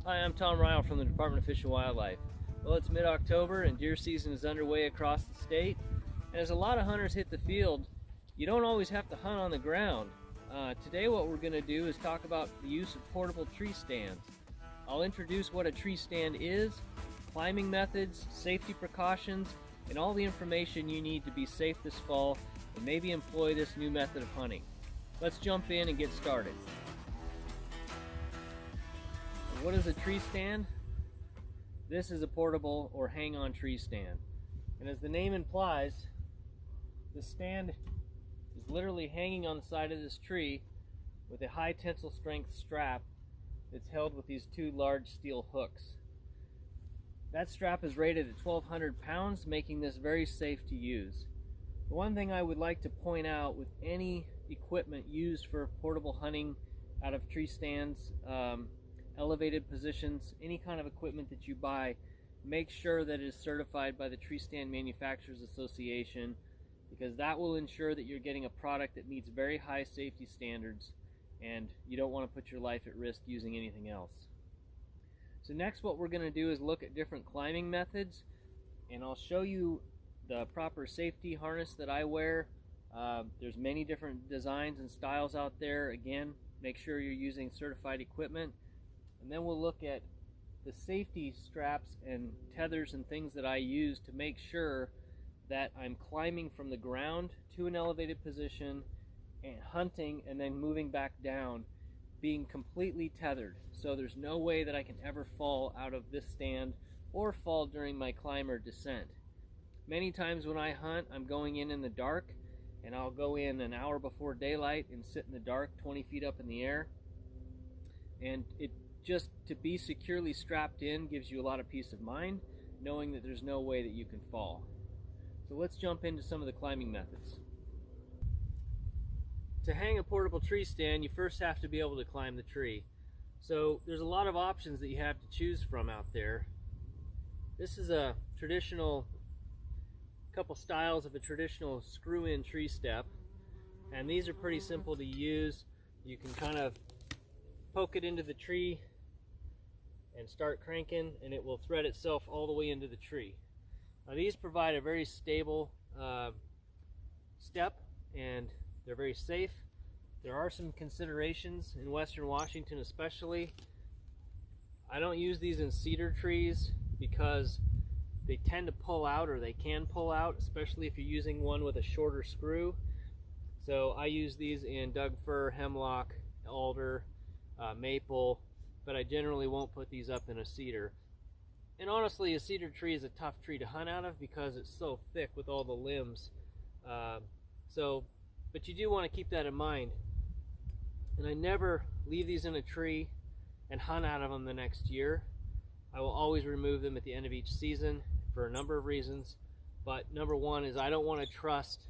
Hi, I'm Tom Ryle from the Department of Fish and Wildlife. Well, it's mid-October and deer season is underway across the state. And as a lot of hunters hit the field, you don't always have to hunt on the ground. Today what we're going to do is talk about the use of portable tree stands. I'll introduce what a tree stand is, climbing methods, safety precautions, and all the information you need to be safe this fall and maybe employ this new method of hunting. Let's jump in and get started. What is a tree stand? This is a portable or hang-on tree stand. And as the name implies, the stand is literally hanging on the side of this tree with a high tensile strength strap that's held with these two large steel hooks. That strap is rated at 1,200 pounds, making this very safe to use. The one thing I would like to point out with any equipment used for portable hunting out of tree stands, elevated positions, any kind of equipment that you buy, make sure that it is certified by the Tree Stand Manufacturers Association, because that will ensure that you're getting a product that meets very high safety standards and you don't want to put your life at risk using anything else. So next what we're going to do is look at different climbing methods, and I'll show you the proper safety harness that I wear. There's many different designs and styles out there. Again, make sure you're using certified equipment. And then we'll look at the safety straps and tethers and things that I use to make sure that I'm climbing from the ground to an elevated position and hunting and then moving back down, being completely tethered. So there's no way that I can ever fall out of this stand or fall during my climb or descent. Many times when I hunt, I'm going in the dark, and I'll go in an hour before daylight and sit in the dark 20 feet up in the air. And just to be securely strapped in gives you a lot of peace of mind, knowing that there's no way that you can fall. So let's jump into some of the climbing methods. To hang a portable tree stand, you first have to be able to climb the tree. So there's a lot of options that you have to choose from out there. This is a traditional, couple styles of a traditional screw-in tree step, and these are pretty simple to use. You can kind of poke it into the tree and start cranking, and it will thread itself all the way into the tree. Now these provide a very stable step, and they're very safe. There are some considerations in Western Washington especially. I don't use these in cedar trees because they tend to pull out, or they can pull out, especially if you're using one with a shorter screw. So I use these in Doug fir, hemlock, alder, maple, but I generally won't put these up in a cedar. And honestly, a cedar tree is a tough tree to hunt out of because it's so thick with all the limbs. But you do want to keep that in mind. And I never leave these in a tree and hunt out of them the next year. I will always remove them at the end of each season for a number of reasons. But number one is I don't want to trust,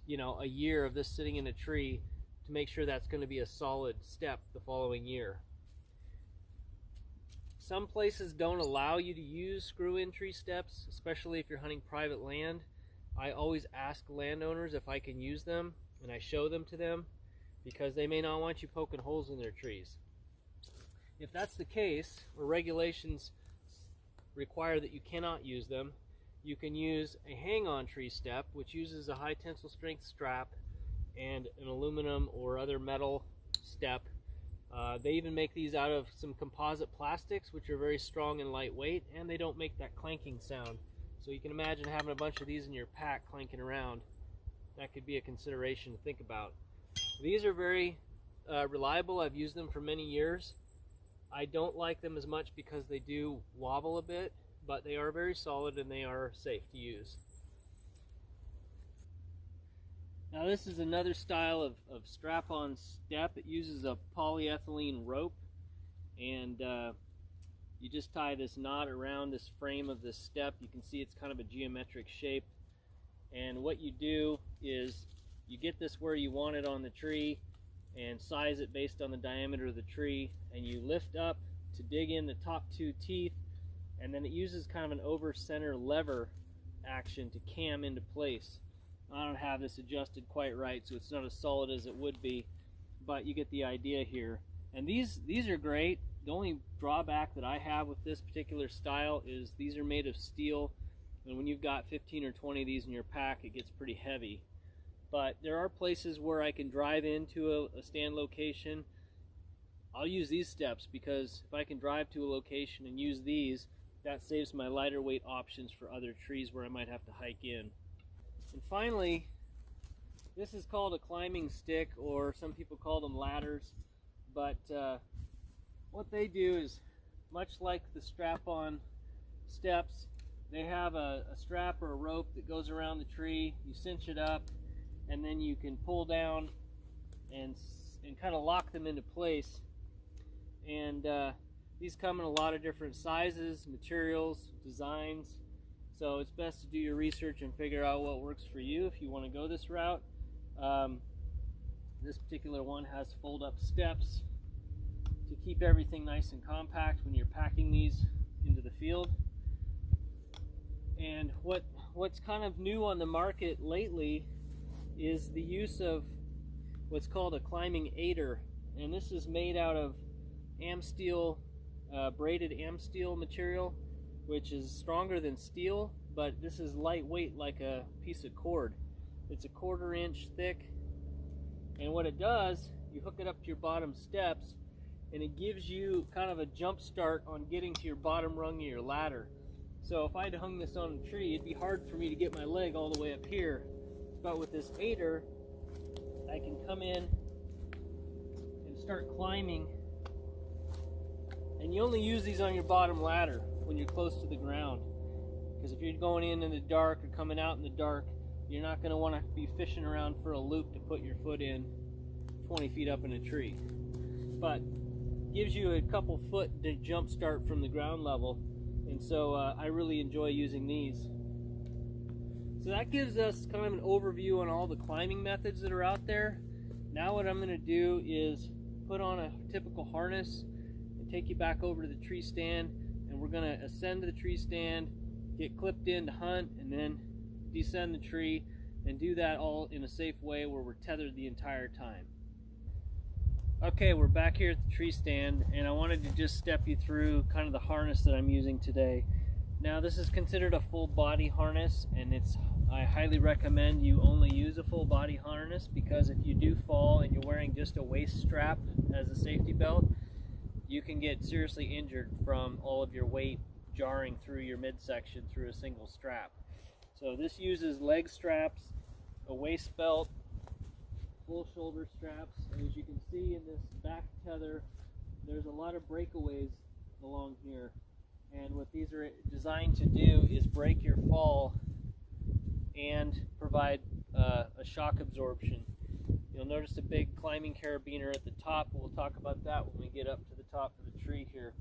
a year of this sitting in a tree to make sure that's going to be a solid step the following year. Some places don't allow you to use screw-in tree steps, especially if you're hunting private land. I always ask landowners if I can use them, and I show them to them, because they may not want you poking holes in their trees. If that's the case, or regulations require that you cannot use them, you can use a hang-on tree step, which uses a high tensile strength strap and an aluminum or other metal step. They even make these out of some composite plastics, which are very strong and lightweight, and they don't make that clanking sound. So you can imagine having a bunch of these in your pack clanking around. That could be a consideration to think about. These are very reliable. I've used them for many years. I don't like them as much because they do wobble a bit, but they are very solid and they are safe to use. Now this is another style of strap-on step. It uses a polyethylene rope, and you just tie this knot around this frame of this step. You can see it's kind of a geometric shape, and what you do is you get this where you want it on the tree and size it based on the diameter of the tree, and you lift up to dig in the top two teeth, and then it uses kind of an over-center lever action to cam into place. I don't have this adjusted quite right, so it's not as solid as it would be, but you get the idea here. And these are great. The only drawback that I have with this particular style is these are made of steel, and when you've got 15 or 20 of these in your pack, it gets pretty heavy. But there are places where I can drive into a stand location. I'll use these steps, because if I can drive to a location and use these, that saves my lighter weight options for other trees where I might have to hike in. And finally, this is called a climbing stick, or some people call them ladders. But what they do is, much like the strap-on steps, they have a strap or a rope that goes around the tree. You cinch it up, and then you can pull down and kind of lock them into place. And these come in a lot of different sizes, materials, designs. So it's best to do your research and figure out what works for you if you want to go this route. This particular one has fold-up steps to keep everything nice and compact when you're packing these into the field. And what's kind of new on the market lately is the use of what's called a climbing aider. And this is made out of Amsteel, braided Amsteel material, which is stronger than steel, but this is lightweight like a piece of cord. It's a 1/4 inch thick, and what it does, you hook it up to your bottom steps, and it gives you kind of a jump start on getting to your bottom rung of your ladder. So if I'd hung this on a tree, it'd be hard for me to get my leg all the way up here. But with this aider, I can come in and start climbing. And you only use these on your bottom ladder when you're close to the ground. Because if you're going in the dark or coming out in the dark, you're not going to want to be fishing around for a loop to put your foot in 20 feet up in a tree. But gives you a couple foot to jump start from the ground level. And so I really enjoy using these. So that gives us kind of an overview on all the climbing methods that are out there. Now what I'm going to do is put on a typical harness and take you back over to the tree stand, and we're going to ascend to the tree stand, get clipped in to hunt, and then descend the tree, and do that all in a safe way where we're tethered the entire time. Okay, we're back here at the tree stand, and I wanted to just step you through kind of the harness that I'm using today. Now this is considered a full body harness, and I highly recommend you only use a full body harness, because if you do fall and you're wearing just a waist strap as a safety belt, you can get seriously injured from all of your weight jarring through your midsection through a single strap. So this uses leg straps, a waist belt, full shoulder straps, and as you can see in this back tether, there's a lot of breakaways along here. And what these are designed to do is break your fall and provide a shock absorption. You'll notice a big climbing carabiner at the top. We'll talk about that when we get up to the top of the tree here.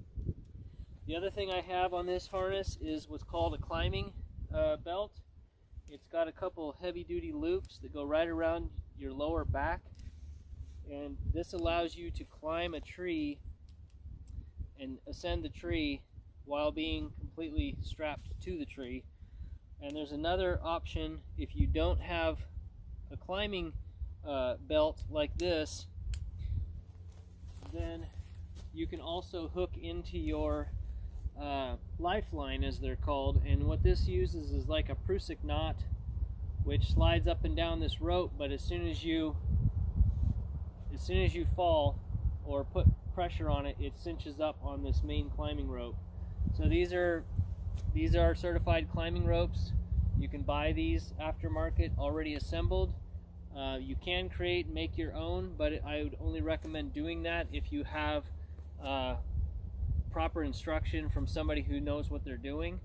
The other thing I have on this harness is what's called a climbing belt. It's got a couple heavy-duty loops that go right around your lower back, and this allows you to climb a tree and ascend the tree while being completely strapped to the tree. And there's another option if you don't have a climbing belt like this, then you can also hook into your lifeline, as they're called. And what this uses is like a Prusik knot, which slides up and down this rope, but as soon as you fall or put pressure on it, it cinches up on this main climbing rope. So these are certified climbing ropes. You can buy these aftermarket already assembled. You can create and make your own, but I would only recommend doing that if you have proper instruction from somebody who knows what they're doing.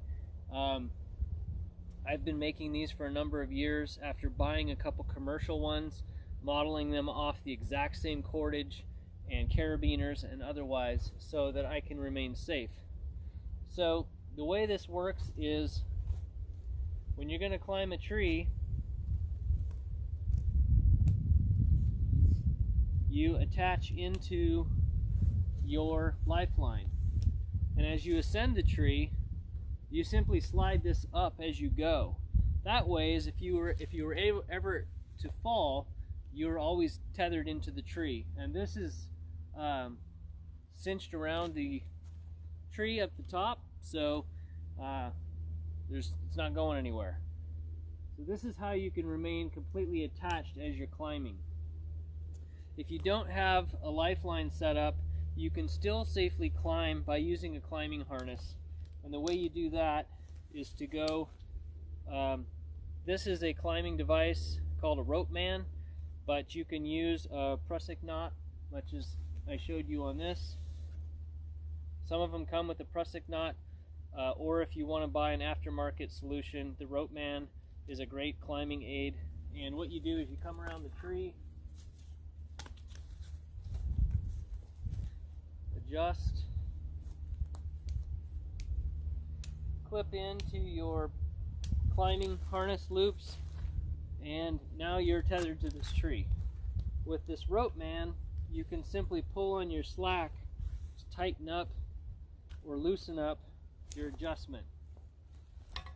I've been making these for a number of years after buying a couple commercial ones, modeling them off the exact same cordage and carabiners and otherwise, so that I can remain safe. So the way this works is, when you're going to climb a tree, you attach into your lifeline, and as you ascend the tree, you simply slide this up as you go. That way, if you were ever to fall, you're always tethered into the tree. And this is cinched around the tree up the top, so it's not going anywhere. So this is how you can remain completely attached as you're climbing. If you don't have a lifeline set up, you can still safely climb by using a climbing harness. And the way you do that is to go, this is a climbing device called a rope man, but you can use a prusik knot, much as I showed you on this. Some of them come with a prusik knot, or if you want to buy an aftermarket solution, the rope man is a great climbing aid. And what you do is you come around the tree, adjust, clip into your climbing harness loops, and now you're tethered to this tree. With this rope man, you can simply pull on your slack to tighten up or loosen up your adjustment.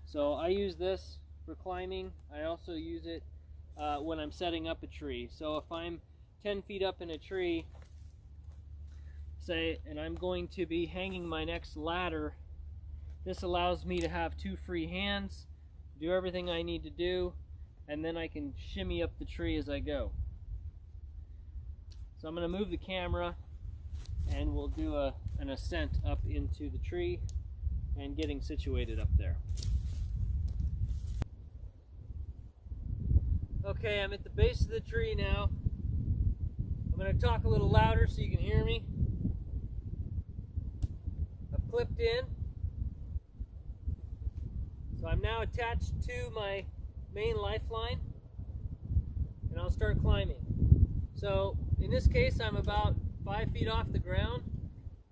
So I use this for climbing. I also use it when I'm setting up a tree. So if I'm 10 feet up in a tree, say, and I'm going to be hanging my next ladder, this allows me to have two free hands, do everything I need to do, and then I can shimmy up the tree as I go. So I'm going to move the camera and we'll do an ascent up into the tree and getting situated up there. Okay, I'm at the base of the tree now. I'm going to talk a little louder so you can hear me. I've clipped in. So I'm now attached to my main lifeline, and I'll start climbing. So in this case, I'm about 5 feet off the ground,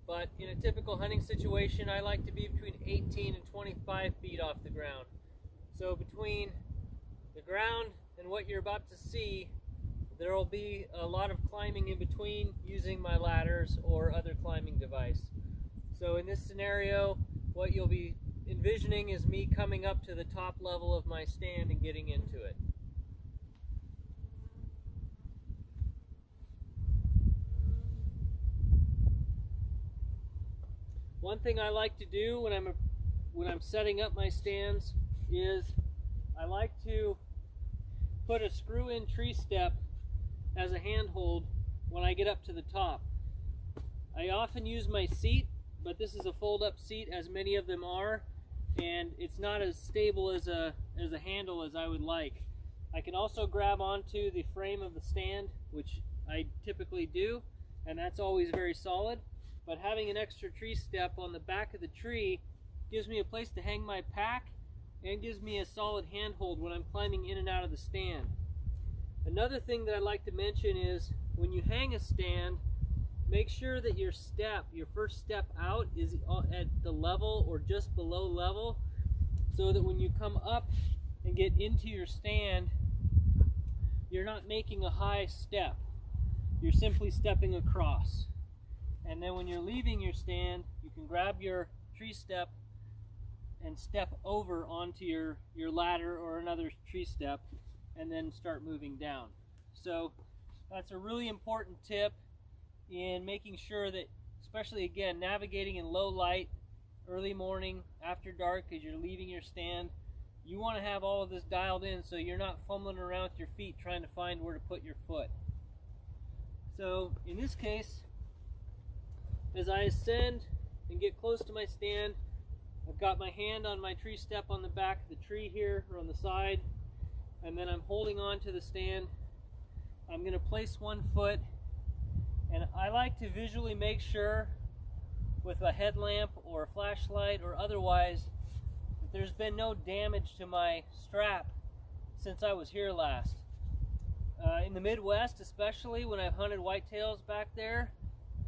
but in a typical hunting situation, I like to be between 18 and 25 feet off the ground. So between the ground and what you're about to see, there will be a lot of climbing in between using my ladders or other climbing device. So in this scenario, what you'll be envisioning is me coming up to the top level of my stand and getting into it. One thing I like to do when I'm setting up my stands is I like to put a screw-in tree step as a handhold when I get up to the top. I often use my seat, but this is a fold-up seat, as many of them are, and it's not as stable as a handle as I would like. I can also grab onto the frame of the stand, which I typically do, and that's always very solid. But having an extra tree step on the back of the tree gives me a place to hang my pack and gives me a solid handhold when I'm climbing in and out of the stand. Another thing that I'd like to mention is when you hang a stand, make sure that your first step out is at the level or just below level, so that when you come up and get into your stand, you're not making a high step. You're simply stepping across. And then when you're leaving your stand, you can grab your tree step and step over onto your ladder or another tree step and then start moving down. So that's a really important tip in making sure that, especially again, navigating in low light, early morning, after dark, as you're leaving your stand, you want to have all of this dialed in so you're not fumbling around with your feet trying to find where to put your foot. So in this case, as I ascend and get close to my stand, I've got my hand on my tree step on the back of the tree here, or on the side, and then I'm holding on to the stand. I'm going to place one foot, and I like to visually make sure with a headlamp or a flashlight or otherwise that there's been no damage to my strap since I was here last. In the Midwest, especially when I've hunted whitetails back there,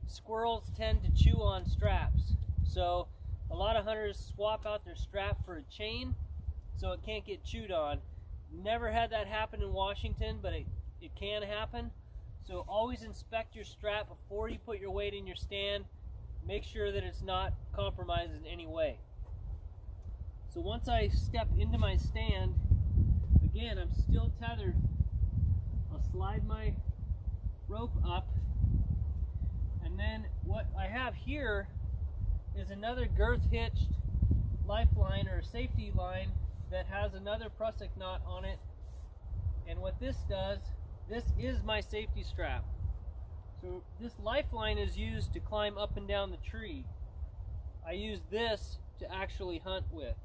squirrels tend to chew on straps. So a lot of hunters swap out their strap for a chain so it can't get chewed on. Never had that happen in Washington, but it can happen. So always inspect your strap before you put your weight in your stand. Make sure that it's not compromised in any way. So once I step into my stand, again, I'm still tethered. I'll slide my rope up, and And then what I have here is another girth hitched lifeline or safety line that has another prusik knot on it. And what this does, this is my safety strap. So this lifeline is used to climb up and down the tree. I use this to actually hunt with.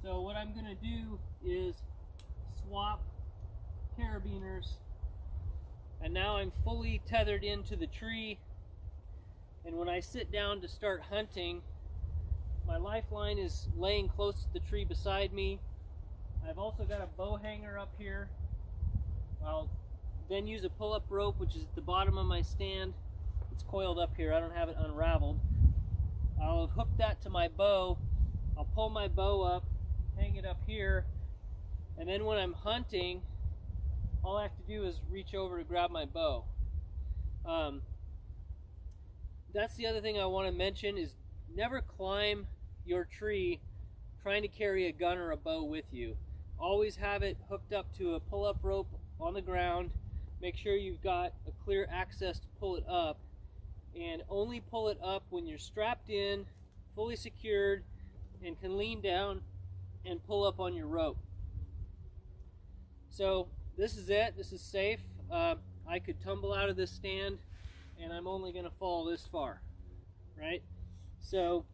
So what I'm going to do is swap carabiners, and now I'm fully tethered into the tree, and when I sit down to start hunting, my lifeline is laying close to the tree beside me. I've also got a bow hanger up here. I'll then use a pull-up rope, which is at the bottom of my stand. It's coiled up here, I don't have it unraveled. I'll hook that to my bow. I'll pull my bow up, hang it up here, and then when I'm hunting, all I have to do is reach over to grab my bow. That's the other thing I want to mention is never climb your tree trying to carry a gun or a bow with you. Always have it hooked up to a pull-up rope on the ground. Make sure you've got a clear access to pull it up, and only pull it up when you're strapped in, fully secured, and can lean down and pull up on your rope. So this is it. This is safe. I could tumble out of this stand and I'm only going to fall this far, right? So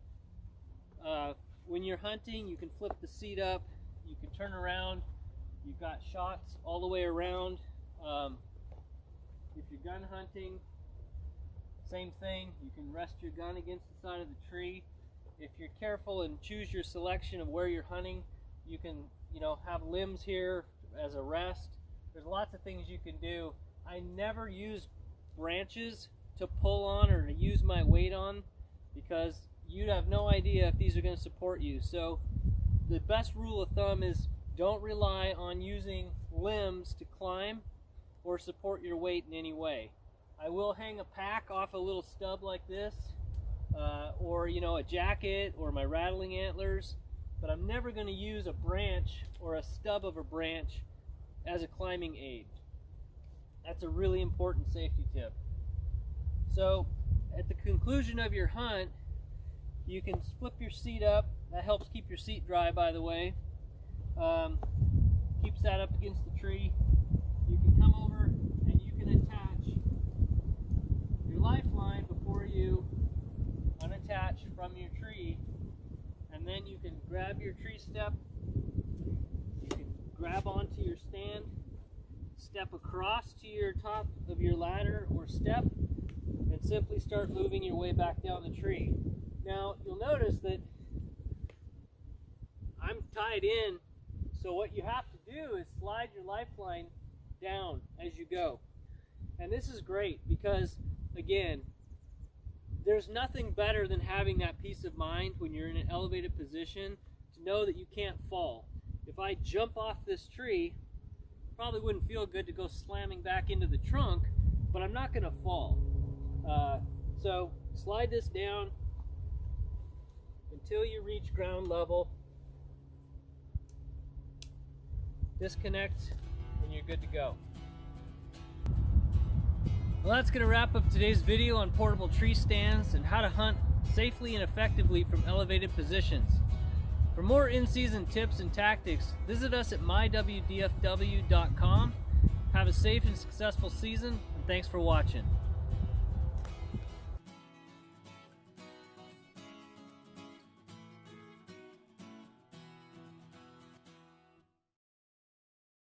when you're hunting, you can flip the seat up, you can turn around, you've got shots all the way around. If you're gun hunting, same thing, you can rest your gun against the side of the tree. If you're careful and choose your selection of where you're hunting, you can, have limbs here as a rest. There's lots of things you can do. I never use branches to pull on or to use my weight on, because you'd have no idea if these are going to support you. So the best rule of thumb is don't rely on using limbs to climb or support your weight in any way. I will hang a pack off a little stub like this, or a jacket or my rattling antlers, but I'm never going to use a branch or a stub of a branch as a climbing aid. That's a really important safety tip. So at the conclusion of your hunt, you can flip your seat up. That helps keep your seat dry, by the way. Keeps that up against the tree. You can come over and you can attach your lifeline before you unattach from your tree, and then you can grab your tree step, you can grab onto your stand, step across to your top of your ladder or step, and simply start moving your way back down the tree. Now you'll notice that I'm tied in, so what you have to do is slide your lifeline down as you go. And this is great because, again, there's nothing better than having that peace of mind when you're in an elevated position to know that you can't fall. If I jump off this tree, probably wouldn't feel good to go slamming back into the trunk, but I'm not going to fall. So slide this down until you reach ground level. Disconnect and you're good to go. Well, that's going to wrap up today's video on portable tree stands and how to hunt safely and effectively from elevated positions. For more in-season tips and tactics, visit us at mywdfw.com. Have a safe and successful season, and thanks for watching.